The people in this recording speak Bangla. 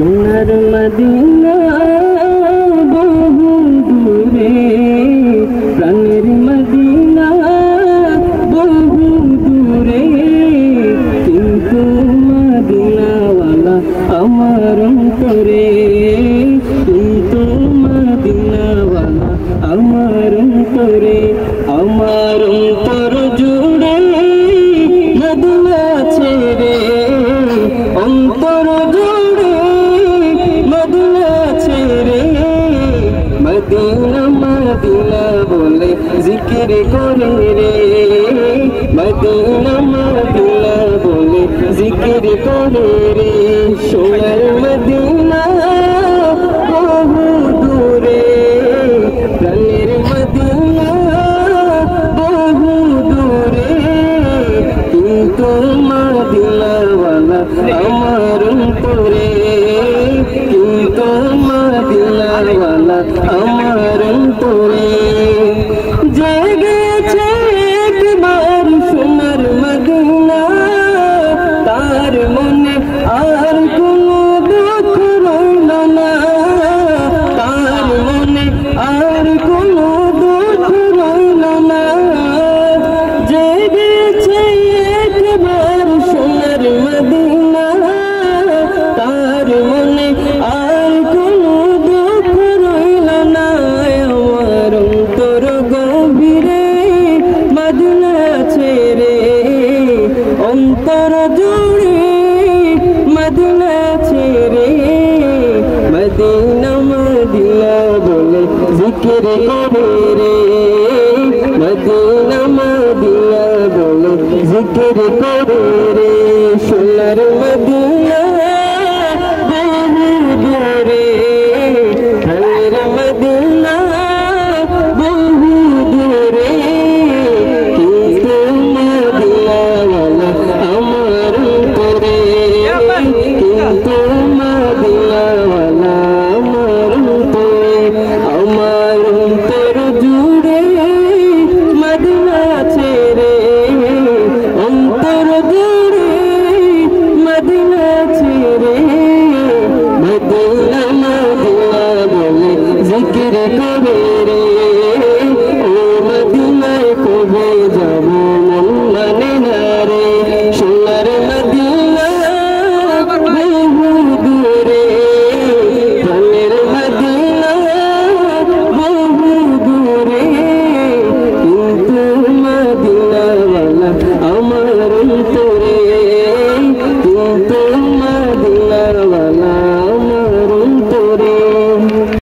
সোনার মদিনা বহু দূরে, প্রাণের মদিনা বহু দূরে, কিন্তু মদিনাওয়ালা আমার অন্তরে, কিন্তু মদিনাওয়ালা আমার অন্তরে, আমার অন্তর জুড়ে মদিনা ছেড়ে, অন্তর জুড়ে মদিনা ছেড়ে, মদিনা মদিনা বলে জিকির করে রে, মদিনা মদিনা বলে জিকির করে রে, সোনার মদিনা বহু দূরে, প্রাণের মদিনা বহু দূরে, কিন্তু মদিনাওয়ালা আমার অন্তরে, কিন্তু মদিনাওয়ালা আমার অন্তরে, জেগেছে একবার সোনার মদিনা, তার মনে আর কোনো দুঃখ রইল না, তার মনে আর কোনো দুঃখ রইল না, জেগেছে একবার সোনার মদিনা, তার মনে আর কোনো দুঃখ রইল না, আমার অন্তর গভীরে মদিনা ছেড়ে, অন্তর জুড়ে মদিনা ছেড়ে, মদিনা মদিনা বলে জিকির করে রে, মদিনা মদিনা বলে জিকির